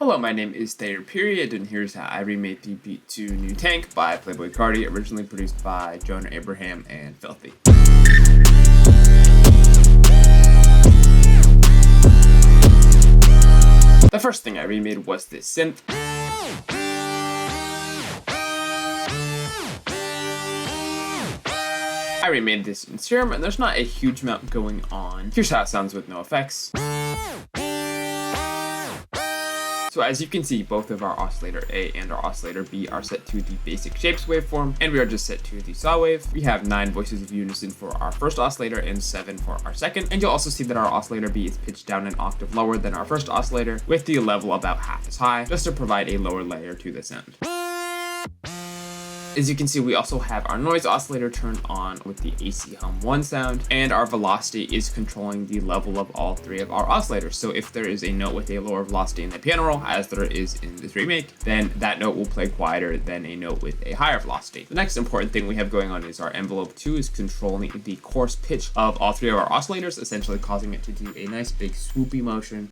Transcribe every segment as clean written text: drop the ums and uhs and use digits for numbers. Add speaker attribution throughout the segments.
Speaker 1: Hello, my name is Thayer Period, and here's how I remade the beat to New Tank by Playboi Carti, originally produced by Jonah Abraham F1lthy. The first thing I remade was this synth. I remade this in Serum, and there's not a huge amount going on. Here's how it sounds with no effects. So as you can see, both of our oscillator A and our oscillator B are set to the basic shapes waveform, and we are just set to the saw wave. We have 9 voices of unison for our first oscillator and 7 for our second. And you'll also see that our oscillator B is pitched down an octave lower than our first oscillator, with the level about half as high, just to provide a lower layer to the sound. As you can see, we also have our noise oscillator turned on with the AC hum 1 sound, and our velocity is controlling the level of all 3 of our oscillators. So if there is a note with a lower velocity in the piano roll, as there is in this remake, then that note will play quieter than a note with a higher velocity. The next important thing we have going on is our envelope 2 is controlling the coarse pitch of all 3 of our oscillators, essentially causing it to do a nice big swoopy motion.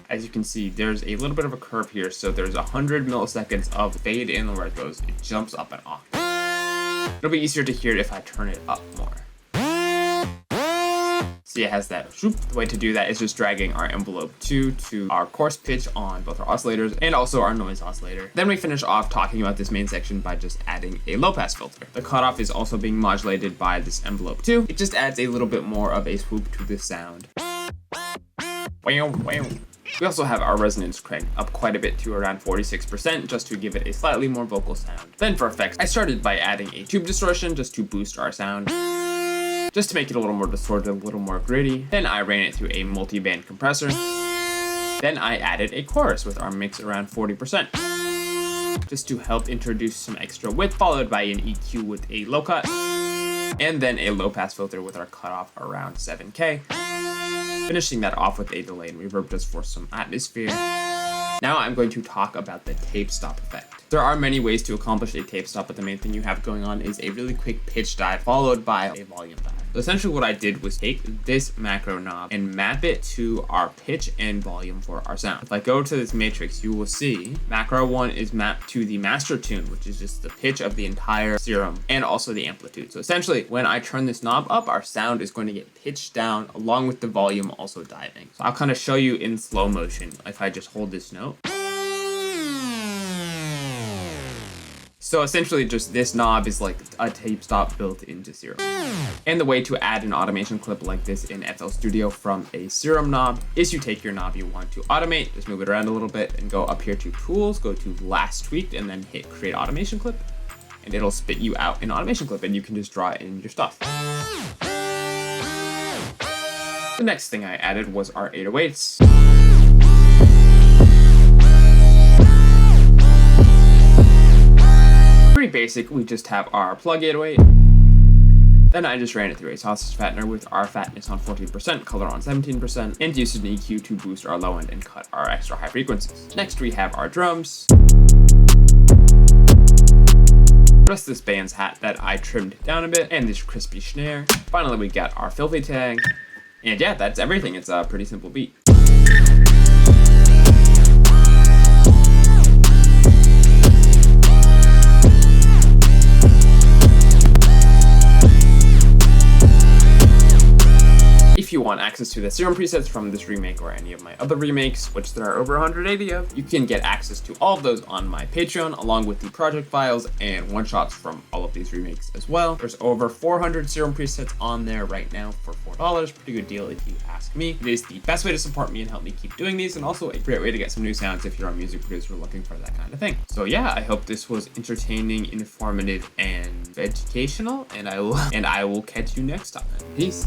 Speaker 1: As you can see, there's a little bit of a curve here, so there's 100 milliseconds of fade in where it goes. It jumps up an octave. It'll be easier to hear if I turn it up more. See, it has that swoop. The way to do that is just dragging our envelope 2 to our coarse pitch on both our oscillators and also our noise oscillator. Then we finish off talking about this main section by just adding a low pass filter. The cutoff is also being modulated by this envelope 2. It just adds a little bit more of a swoop to the sound. Wow, wow. We also have our resonance cranked up quite a bit to around 46% just to give it a slightly more vocal sound. Then for effects, I started by adding a tube distortion just to boost our sound, just to make it a little more distorted, a little more gritty. Then I ran it through a multi-band compressor. Then I added a chorus with our mix around 40%, just to help introduce some extra width, followed by an EQ with a low cut, and then a low pass filter with our cutoff around 7K. Finishing that off with a delay and reverb just for some atmosphere. Now I'm going to talk about the tape stop effect. There are many ways to accomplish a tape stop, but the main thing you have going on is a really quick pitch dive followed by a volume dive. So essentially what I did was take this macro knob and map it to our pitch and volume for our sound. If I go to this matrix, you will see macro 1 is mapped to the master tune, which is just the pitch of the entire serum and also the amplitude. So essentially when I turn this knob up, our sound is going to get pitched down along with the volume also diving. So I'll kind of show you in slow motion if I just hold this note. So essentially just this knob is like a tape stop built into Serum. And the way to add an automation clip like this in FL Studio from a Serum knob is you take your knob you want to automate, just move it around a little bit and go up here to Tools, go to Last Tweaked, and then hit Create Automation Clip. And it'll spit you out an automation clip and you can just draw it in your stuff. The next thing I added was our 808s. Pretty basic, we just have our plug 808. Then I just ran it through a sausage fattener with our fatness on 14%, color on 17%, and used an EQ to boost our low end and cut our extra high frequencies. Next we have our drums. Just this band's hat that I trimmed down a bit, and this crispy snare. Finally we got our filthy tag. And yeah, that's everything. It's a pretty simple beat. If you want access to the Serum presets from this remake or any of my other remakes, which there are over 180 of, you can get access to all of those on my Patreon, along with the project files and one-shots from all of these remakes as well. There's over 400 Serum presets on there right now for $4. Pretty good deal if you ask me. It is the best way to support me and help me keep doing these, and also a great way to get some new sounds if you're a music producer looking for that kind of thing. So yeah, I hope this was entertaining, informative, and educational, and I will catch you next time. Peace.